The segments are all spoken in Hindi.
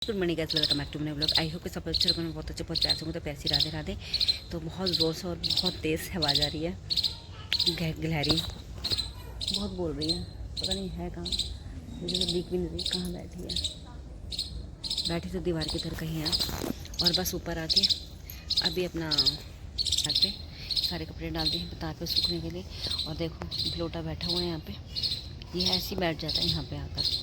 Good morning guys, welcome back to my blog. I hope कि सब अच्छे होंगे, बहुत अच्छे, बहुत प्यासे होंगे। तो प्यासी राधे राधे। तो बहुत ज़ोर से और बहुत तेज़ आवाज़ आ रही है। गिलहरी बहुत बोल रही है, पता नहीं है कहाँ, मुझे तो दिख भी नहीं रही कहाँ बैठी है। बैठी तो दीवार की तरह कहीं है। और बस ऊपर आके अभी अपना तार पे सारे कपड़े डाल दिए तार पे सूखने के लिए। और देखो बिलोटा बैठा हुआ है यहाँ पे, ये ऐसे ही बैठ जाता है यहाँ पे आकर।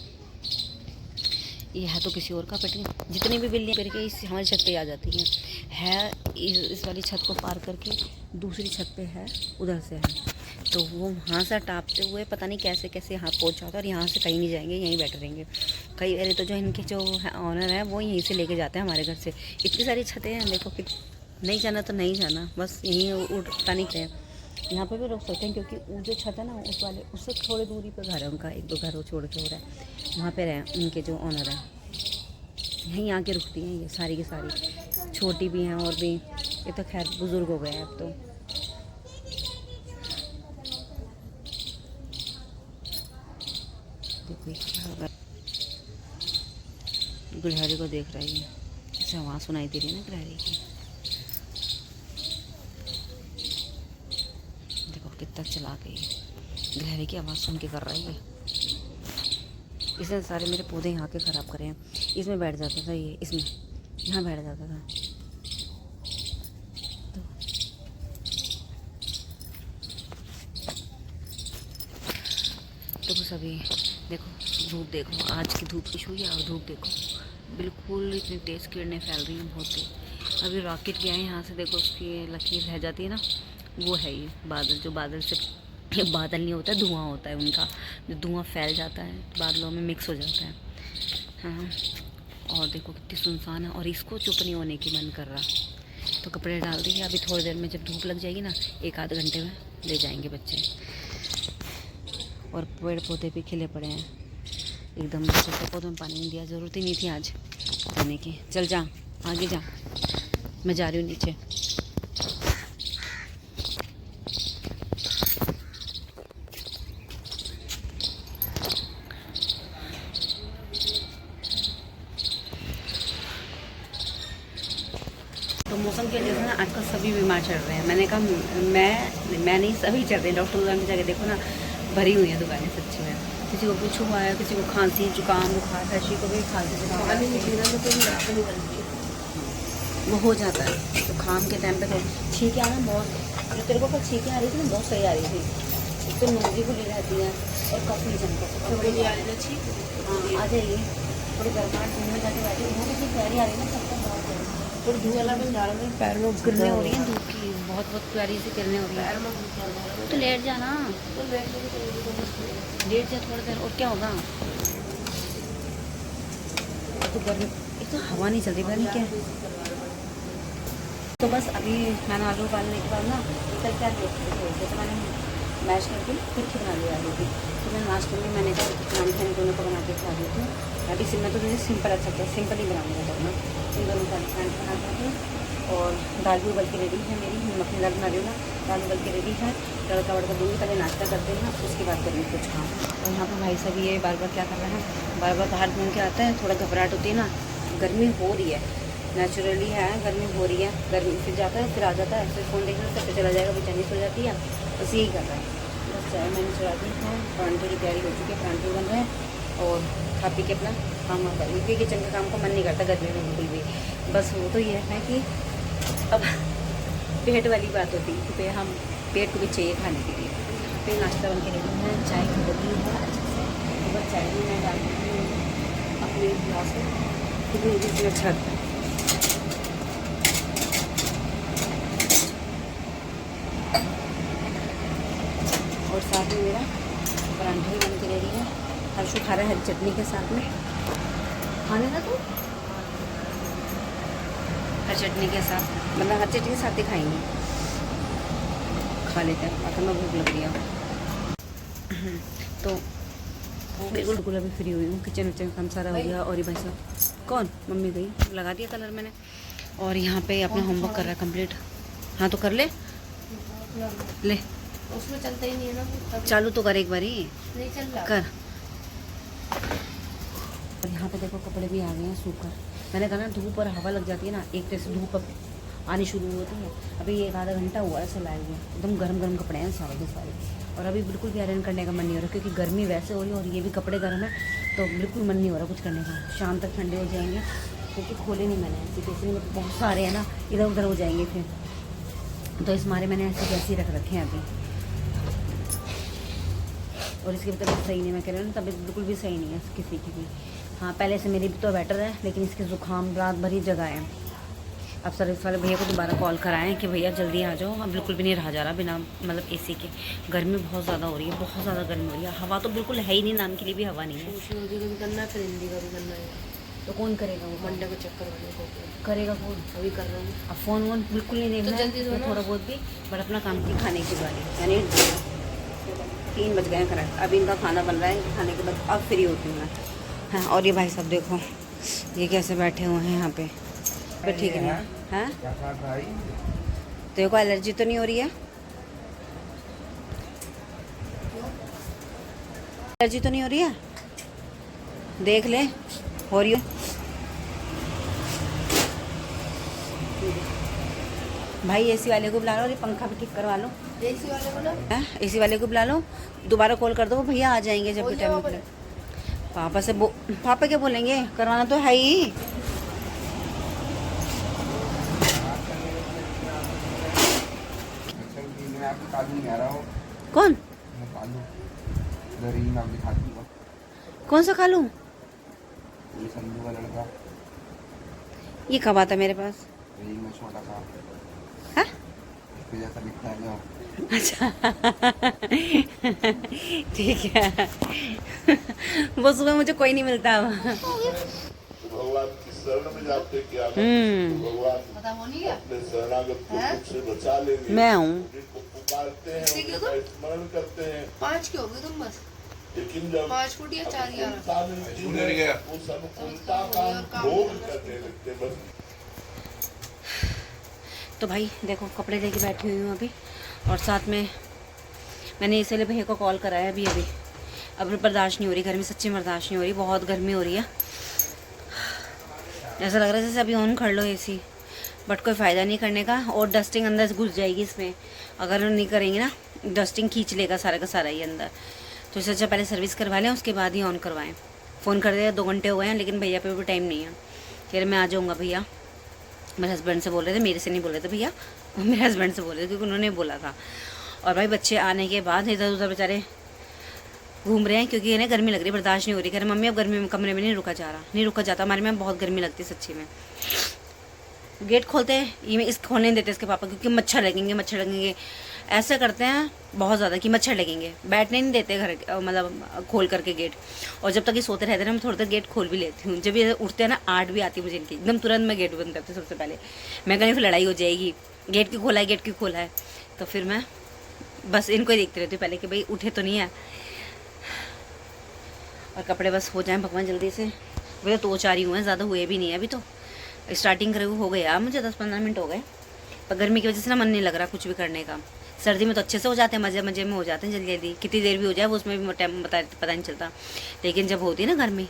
ये है तो किसी और का पटरी। जितनी भी बिल्लियाँ करके इस हमारी छत पे आ जाती हैं, इस वाली छत को पार करके दूसरी छत पे है, उधर से है। तो वो वहाँ से टापते हुए पता नहीं कैसे कैसे यहाँ पहुँच जाता है। और यहाँ से कहीं नहीं जाएंगे, यहीं बैठे रहेंगे। कई अरे तो जो इनके जो ऑनर है वो यहीं से लेके जाते हैं हमारे घर से। इतनी सारी छतें हैं, देखो कि नहीं जाना तो नहीं जाना, बस यहीं उठता नहीं करें। यहाँ पे भी रोक सकते हैं क्योंकि वो जो छत है ना उस वाले उससे थोड़ी दूरी पर घर है उनका, एक दो घर वो छोड़ के हो रहा है, वहाँ पे रहे उनके जो ऑनर हैं। यहीं आके रुकती हैं ये सारी की सारी, छोटी भी हैं और भी। ये तो खैर बुज़ुर्ग हो गए हैं अब तो। देखो क्या गिलहरी को देख रही है, इसे आवाज़ सुनाई दे रही है ना गिलहरी की। देखो कितना चला गई, गिलहरी की आवाज़ सुन के कर रही है। इसने सारे मेरे पौधे यहाँ के ख़राब करे हैं। इसमें बैठ जाता था ये, इसमें यहाँ बैठ जाता था। तो बस अभी देखो धूप, देखो आज की धूप की हुई है। और धूप देखो बिल्कुल इतनी तेज़ किरणें फैल रही हैं, बहुत तेज। अभी रॉकेट गया है यहाँ से, देखो उसकी लकीर रह जाती है ना, वो है ये बादल। जो बादल से बादल नहीं होता, धुआं होता है उनका। जो धुआं फैल जाता है बादलों में मिक्स हो जाता है। हाँ, और देखो कितनी सुनसान है। और इसको चुप नहीं होने की मन कर रहा। तो कपड़े डाल दिए, अभी थोड़ी देर में जब धूप लग जाएगी ना, एक आध घंटे में ले जाएंगे बच्चे। और पेड़ पौधे भी खिले पड़े हैं एकदम। छोटे पौधों में पानी नहीं दिया, ज़रूरत ही नहीं थी आज देने की। चल जा आगे जा, मैं जा रही हूँ नीचे। तो मौसम के वजह से ना आजकल सभी बीमार चल रहे हैं। मैंने कहा मैं नहीं, सभी चल रहे हैं। डॉक्टर दुकान की जगह देखो ना, भरी हुई है दुकानें सच्ची में। किसी को कुछ हुआ है, किसी को खांसी जुकाम बुखार, किसी को भी खांसी जुकाम वो हो जाता है। तो खाम के टाइम पे तो छींकें आना बहुत, जो तेरे को कल छींकें आ रही थी ना, बहुत सही आ रही थी। एक तो नोजी को ले जाती है और कफ नहीं जमता। हाँ आ जाइए, थोड़ी गर्माहट घूमने जाके बैठी, वहाँ कितनी प्यारी आ रही है ना, सबका बहुत है। थोड़ी धूप वाला में डाल रहे, पैर में किरणें हो रही हैं धूप की, बहुत बहुत प्यारी सी किरणें हो रही हैं। तो लेट जाना, लेट जा थोड़ी देर, और क्या होगा। तो गर्मी, एक तो हवा नहीं चल रही, पता नहीं क्या। तो बस अभी मैंने आलू उबालने के बाद ना कल क्या जैसे मैंने मैश करके फिर बना लिया आलू की। तो मैं नाश्ते में मैंने कहा खाने दोनों को बना के खा देती हूँ। अभी मैं तो जैसे सिंपल अच्छा लगता है, सिंपल ही बनाऊँगा करना। इन दोनों का खाना बना देती हूँ। और दाल भी उबल के रेडी है मेरी, मैं अपनी दाल बना रही हूँ ना, दाल उबल के रेडी है। तड़का वड़का दूँगी, पहले नाश्ता करते हैं ना, उसके बाद करेंगे कुछ काम। और यहाँ पर भाई साहब ये बार बार क्या कर रहे हैं, बार बार बाहर घूम के आता है। थोड़ा घबराहट होती है ना, गर्मी हो रही है, नेचुरली है, गर्मी हो रही है। गर्मी फिर जाता है, फिर आ जाता है, फिर फ़ोन देखना, फिर चला जाएगा, बेचैनी सो जाती है। बस यही कर रहा है। बस चाय मैंने चला दी है, परांठे की तैयारी हो चुकी है, परांठे बन रहे हैं। और खा पी के अपना काम आता है, क्योंकि किचन का काम का मन नहीं करता गर्मी में बिल्कुल भी। बस वो तो ये है कि अब पेट वाली बात होती है कि हम पेट को भी चाहिए खाने के लिए। फिर नाश्ता बन के रेडी है, चाय की लगी है अच्छे से। तो बस चाय भी मैं डाल देती हूँ अपने गिलास में, क्योंकि मुझे इसमें अच्छा लगता है। और साथ में मेरा परांठा भी बन के रेडी है। हर्षु खा रहा है हरी चटनी के साथ में, खाने ना तो हरी चटनी के साथ, मतलब हरी चटनी के साथ ही खाएंगे, खा लेते हैं। आखिर में भूख लग रही है। तो बिल्कुल अभी फ्री हुई हूँ, किचन विचन काम सारा हो गया। और ये भाई साहब कौन, मम्मी गई, लगा दिया कलर मैंने। और यहाँ पे अपना होमवर्क कर रहा है कंप्लीट। हाँ तो कर ले ले, उसमें चलता ही नहीं है ना, चालू तो कर एक बारी, नहीं चल रहा कर। यहाँ पे देखो कपड़े भी आ गए हैं सूखकर। मैंने कहा ना धूप और हवा लग जाती है ना, एक तरह से धूप आनी शुरू होती है। अभी एक आधा घंटा हुआ है लाए हुए, एकदम गर्म गर्म कपड़े हैं सारे के सारे। और अभी बिल्कुल भी आयरन करने का मन नहीं हो रहा, क्योंकि गर्मी वैसे हो रही है और ये भी कपड़े गर्म है, तो बिल्कुल मन नहीं हो रहा कुछ करने का। शाम तक ठंडे हो जाएंगे, क्योंकि खोले नहीं मैंने ऐसे, किसी में बहुत सारे हैं ना, इधर उधर हो जाएंगे फिर, तो इस मारे मैंने ऐसे जैसे ही रख रखे हैं अभी। और इसकी भी तबीयत सही नहीं, मैं कह रही हूँ ना, तबीयत बिल्कुल भी सही नहीं है किसी की भी। हाँ पहले से मेरी भी तो बेटर है, लेकिन इसके ज़ुकाम रात भर ही जगह है। अब सर्विस वाले भैया को दोबारा कॉल कराएं कि भैया जल्दी आ जाओ। अब बिल्कुल भी नहीं रहा जा रहा बिना मतलब एसी के। गर्मी बहुत ज़्यादा हो रही है, बहुत ज़्यादा गर्मी हो रही है। हवा तो बिल्कुल है ही नहीं, नाम के लिए भी हवा नहीं है। सोशल मीडिया का भी करना है, फिर हिंदी का भी करना है, तो कौन करेगा वो? मंडे को चक्कर वाले को करेगा कौन? अभी कर रहा हूँ। अब फ़ोन वोन बिल्कुल नहीं देखना, तो जल्दी दो ना। थोड़ा बहुत भी, बट अपना काम की खाने की बारी। यानी 3 बज गए हैं करेक्ट, अभी इनका खाना बन रहा है, खाने के बाद अब फ्री होती हूँ मैं। हाँ और ये भाई साहब देखो ये कैसे बैठे हुए हैं यहाँ पे। ठीक है ना? हाँ तेरे को एलर्जी तो नहीं हो रही है? एलर्जी तो नहीं हो रही है? देख ले, हो रही हो। भाई एसी वाले को बुला लो और ये पंखा भी ठीक करवा लो। एसी वाले को ना, एसी वाले को बुला लो, दोबारा कॉल कर दो, भैया आ जाएंगे जब भी टाइम निकले। पापा से पापा क्या बोलेंगे, करवाना तो है ही। कौन कौन सा खा लूँ? ये कब आता मेरे पास? छोटा सा हाँ? जैसा दिखता है जो। अच्छा ठीक है वो सुबह मुझे कोई नहीं मिलता अब। भगवान की शरण में जाते क्या भगवान पता हो नहीं गया अपने शरणागत को मुझसे बचा लेंगे। मैं हूँ, जिनको पुकारते हैं उनका स्मरण करते हैं। 5 के हो गए तुम बस, लेकिन जब 5 फुट या 4 11 इंसान मिलती है वो सब उल्टा काम भोग करने लगते बस। तो भाई देखो कपड़े लेके बैठी हुई हूँ अभी, और साथ में मैंने इसलिए भैया को कॉल कराया अभी। अब बर्दाश्त नहीं हो रही गर्मी, सच्ची बर्दाश्त नहीं हो रही, बहुत गर्मी हो रही है। ऐसा लग रहा है जैसे अभी ऑन कर लो एसी, बट कोई फ़ायदा नहीं करने का, और डस्टिंग अंदर घुस जाएगी इसमें। अगर नहीं करेंगे ना, डस्टिंग खींच लेगा सारा का सारा ही अंदर। तो इससे अच्छा पहले सर्विस करवा लें, उसके बाद ही ऑन करवाएं। फ़ोन कर दिया, 2 घंटे हो गए हैं, लेकिन भैया पे भी टाइम नहीं है। फिर मैं आ जाऊँगा भैया, मेरे हस्बैंड से बोल रहे थे, मेरे से नहीं बोल रहे थे भैया, मेरे हस्बैंड से बोल रहे थे, क्योंकि उन्होंने बोला था। और भाई बच्चे आने के बाद इधर उधर बेचारे घूम रहे हैं, क्योंकि इन्हें गर्मी लग रही है, बर्दाश्त नहीं हो रही। कह रहे मम्मी अब गर्मी में कमरे में नहीं रुका जा रहा, नहीं रुका जाता, हमारे में बहुत गर्मी लगती है सच्ची में। गेट खोलते हैं, ये इस खोलने नहीं देते इसके पापा, क्योंकि मच्छर लगेंगे। ऐसे करते हैं बहुत ज़्यादा कि मच्छर लगेंगे, बैठने नहीं देते घर, मतलब खोल करके गेट। और जब तक ये सोते रहते हैं ना, मैं थोड़ी देर गेट खोल भी लेती हूँ। जब ये उठते हैं ना, 8 भी आती है मुझे इनकी, एकदम तुरंत मैं गेट बंद करती हूँ सबसे पहले। मैं कहीं फिर लड़ाई हो जाएगी, गेट क्यों खोला है, तो फिर मैं बस इनको ही देखती रहती हूँ पहले कि भाई उठे तो नहीं है। और कपड़े बस हो जाएं भगवान जल्दी से। वैसे तो 4 ही हुए हैं, ज़्यादा हुए भी नहीं है अभी, तो स्टार्टिंग करे हो गया मुझे, 10-15 मिनट हो गए। पर गर्मी की वजह से ना मन नहीं लग रहा कुछ भी करने का। सर्दी में तो अच्छे से हो जाते हैं, मज़े में हो जाते हैं जल्दी, कितनी देर भी हो जाए वो उसमें भी टाइम पता नहीं चलता। लेकिन जब होती है ना गर्मी,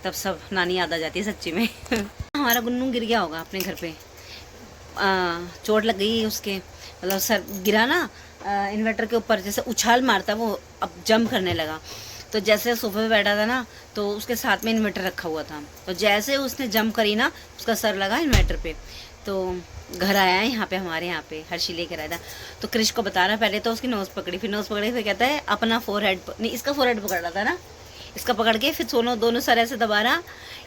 तब सब नानी याद आ जाती है सच्ची में। हमारा गुन्नू गिर गया होगा अपने घर पे, चोट लग गई उसके, मतलब सर गिरा ना इन्वर्टर के ऊपर, जैसे उछाल मारता वो अब जंप करने लगा। तो जैसे सोफे पे बैठा था ना, तो उसके साथ में इन्वर्टर रखा हुआ था, तो जैसे उसने जंप करी ना, उसका सर लगा इन्वर्टर पे। तो घर आया है यहाँ पे, हमारे यहाँ पे हर्षी लेकर आया था। तो क्रिश को बता रहा, पहले तो उसकी नोज़ पकड़ी, फिर कहता है अपना फोरहेड, नहीं इसका फोरहेड पकड़ रहा था ना, इसका पकड़ के फिर दोनों सर ऐसे दबा रहा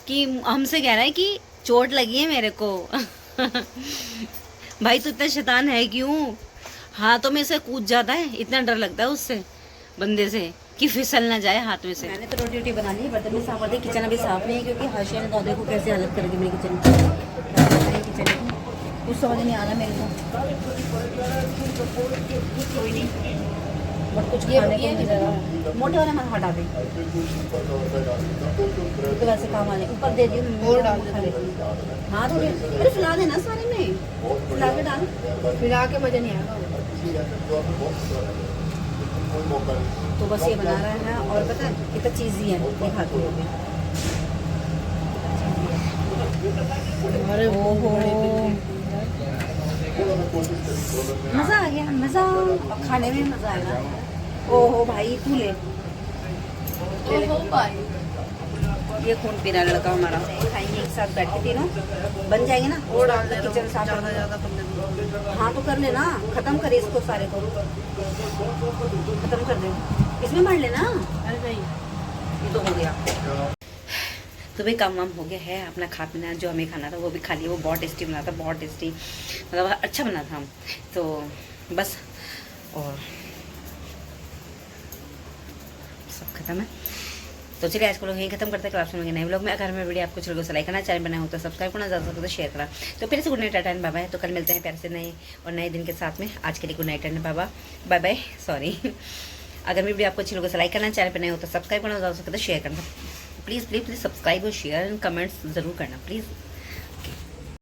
कि हमसे कह रहा है कि चोट लगी है मेरे को। भाई तू इतना शैतान है क्यों? हाथों में से कूद जाता है, इतना डर लगता है उससे बंदे से कि फिसल ना जाए हाथ में से। मैंने तो रोटी बना ली, बर्तन भी साफ कर दी, किचन अभी साफ नहीं है, क्योंकि हर्षी ने तो देखो कैसे हालत कर दी मेरी किचन की। कुछ समझ नहीं आ रहा मेरे को, कोई नहीं, बट कुछ खाने को मिल जाएगा। मोटे वाले मन हटा दे, तो वैसे काम आने ऊपर दे दिए और डाल खा लेती। हाँ थोड़ी अरे फैला देना सारे में, फैला के डाल, मिला के मजा नहीं आएगा। तो बस ये बना रहा है। और पता है एक चीज़ ही है, ये खाती है अरे ओहो मज़ा आ गया, मज़ा। और खाने में मज़ा आएगा। ओहो भाई तू ले हो भाई ये खून पीना लड़का हमारा। खाएंगे एक साथ बैठ के तीनों, बन जाएंगे ना। वो डाल दे किचन साफ ज़्यादा ज़्यादा कर दे। हाँ तो कर लेना, खत्म करे इसको सारे को, खत्म कर दे, इसमें मार लेना। अरे नहीं ये तो हो गया। तो भाई काम वाम हो गया है, अपना खा पीना जो हमें खाना था वो भी खा लिया। वो बहुत टेस्टी बना था, बहुत टेस्टी, मतलब अच्छा बना था। तो बस और सब खत्म है। तो चलिए आज को लोग यहीं खत्म करते हैं। क्लास में नए व्लॉग में। अगर हमें वीडियो आपको चलो लाइक करना, चैनल बना हो तो सब्सक्राइब करना, ज़्यादा से ज़्यादा शेयर करना। तो फिर से good night and bye bye. तो कल मिलते हैं प्यार से नए और नए दिन के साथ में। आज के लिए good night and bye bye, sorry. अगर मेरी वीडियो आपको अच्छी लगे तो लाइक करना, चैनल पर नए हो तो सब्सक्राइब करना, ज़्यादा से ज़्यादा शेयर करना। प्लीज़ प्लीज़ प्लीज़ सब्सक्राइब और शेयर एंड कमेंट्स ज़रूर करना प्लीज़।